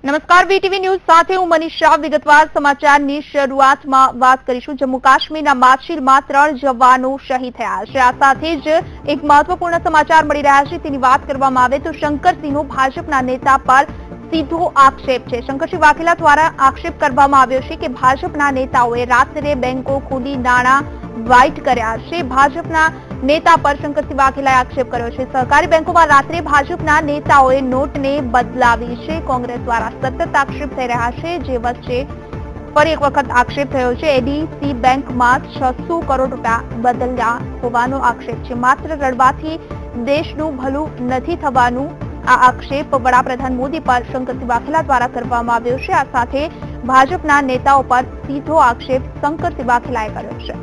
નમસ્કાર, VTV news સાથે હું મનીષા। વિગતવાર સમાચારની શરૂઆતમાં વાત કરીશું। જમ્મુ કાશ્મીરના માછીલમાં 3 જવાનો શહીદ થયા છે। આ સાથે જ એક મહત્વપૂર્ણ સમાચાર મળી રહ્યા છે, તેની વાત કરવામાં આવે તો શંકરસિંહનો ભાજપના નેતા પર સીધો આક્ષેપ છે। શંકરસિંહ વાઘેલા દ્વારા આક્ષેપ કરવામાં આવ્યો છે કે ભાજપના નેતાઓએ રાત્રે બેંકો ખોલી નાણાં વાઇટ કર્યા છે। ભાજપના નેતા પર શંકરસિંહ વાઘેલાએ આક્ષેપ કર્યો છે। સહકારી બેંકોમાં રાત્રે ભાજપના નેતાઓએ નોટને બદલાવી છે। કોંગ્રેસ દ્વારા સતત આક્ષેપ થઈ રહ્યા છે, જે વચ્ચે ફરી એક વખત આક્ષેપ થયો છે। એડીસી બેંકમાં 600 કરોડ રૂપિયા બદલ્યા હોવાનો આક્ષેપ છે। માત્ર રડવાથી દેશનું ભલું નથી થવાનું, આ આક્ષેપ વડાપ્રધાન મોદી પર શંકરસિંહ વાઘેલા દ્વારા કરવામાં આવ્યો છે। આ સાથે ભાજપના નેતાઓ પર સીધો આક્ષેપ શંકરસિંહ વાઘેલાએ કર્યો છે।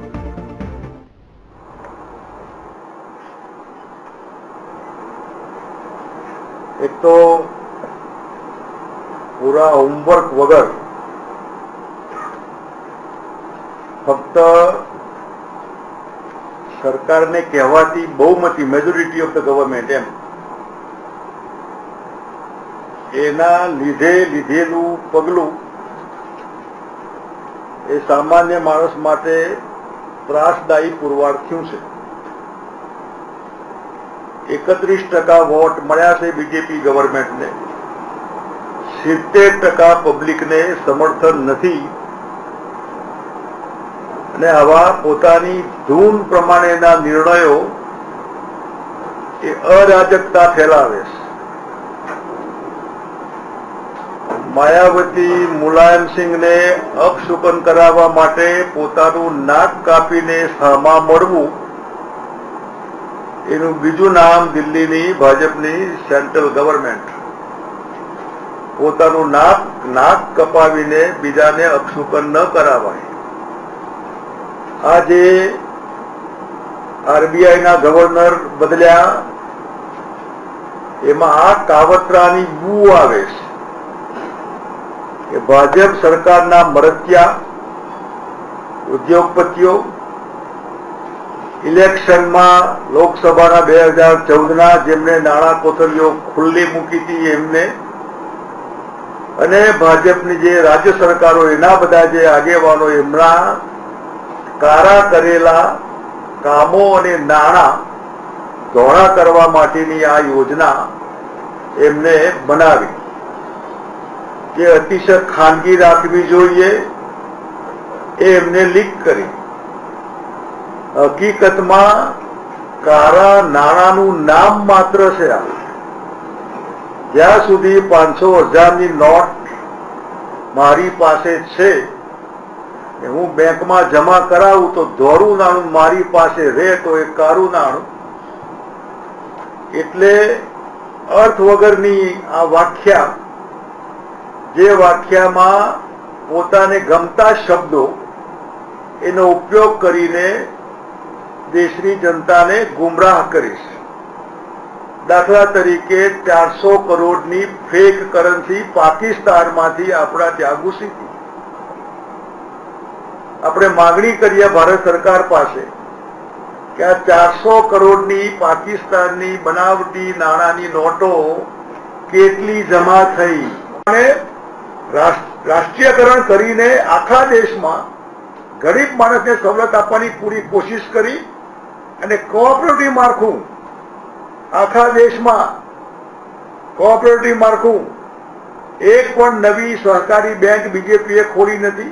एक तो पूरा होमवर्क वगर फक्त सरकार ने कहवाती बहुमती मेजोरिटी ऑफ द गवर्नमेंट एना लीधे लीधेलू पगलू ए सामान्य माणस माटे त्रासदायी पुरवार थयुं छे। 31% वोट मळ्या छे बीजेपी गवर्नमेंट ने, 70% पब्लिक ने समर्थन नथी अने आवा पोतानी धून प्रमाणेना निर्णयो ए अराजकता फैलावे छे। मायावती मुलायम सिंह ने अपशुकन करावा माटे पोतानुं नाक कापीने सामा मळवुं एनु बीजू नाम दिल्ली भाजपनी सेंट्रल गवर्नमेंट पोतानुं नाक कपावीने बीजाने अपशुकन न करावाय। आज आरबीआई ना गवर्नर बदल्या एमां आ कावतरानी बू आवे छे के भाजप सरकारना मरत्या उद्योगपतिओ इलेक्शन में लोकसभा 2014 जेमने नाणा कोथळीओ खुल्ली मूकी थी एमने अने भाजपनी जे राज्य सरकारो एना बधा जे आगेवानो एमना कारा करेला कामो अने नाणा धोळा करवा माटेनी आ योजना एमने बनावी, जे अतिशय खानगी राखवी जोईए ए एमने लीक करी। हकीकत में कारा नाणानु नाम मात्र छे। ज्यां सुधी 500,000 नी नोट मारी पासे छे, हूँ बैंक में जमा करावुं तो धोळुं नाणुं मारी पासे रहे तो एक काळुं नाणुं, एटले अर्थ वगरनी आ व्याख्या, जे व्याख्यामां पोताने गमता शब्दों एनो उपयोग करीने देशनी जनता ने गुमराह करीश। दाखला तरीके 400 करोड़नी फेक करन्सी पाकिस्तान मांथी आपड़ा त्यां घुसी थी। आपणे मागणी करीए भारत सरकार पासे के आ 400 करोड़नी पाकिस्ताननी बनावटी नाणानी नोटो केटली जमा थई अने राष्ट्रीयकरण करीने आखा देशमां गरीब माणसने सवलत आपवानी पूरी कोशिश करी અને કોઓપરેટિવ માળખું આખા દેશમાં કોઓપરેટિવ માળખું એક પણ નવી સહકારી બેંક બીજેપીએ ખોલી નથી,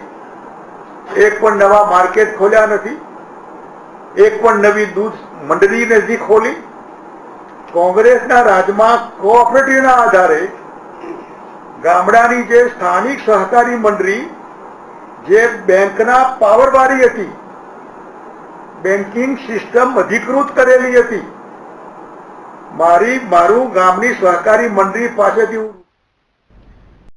એક પણ નવા માર્કેટ ખોલ્યા નથી, એક પણ નવી દૂધ મંડળી નથી ખોલી। કોંગ્રેસના રાજમાં કોઓપરેટિવના આધારે ગામડાની જે સ્થાનિક સહકારી મંડળી જે બેંકના પાવરવાળી હતી, બેન્કિંગ સિસ્ટમ અધિકૃત કરેલી હતી, મારું ગામની સહકારી મંડળી પાસેથી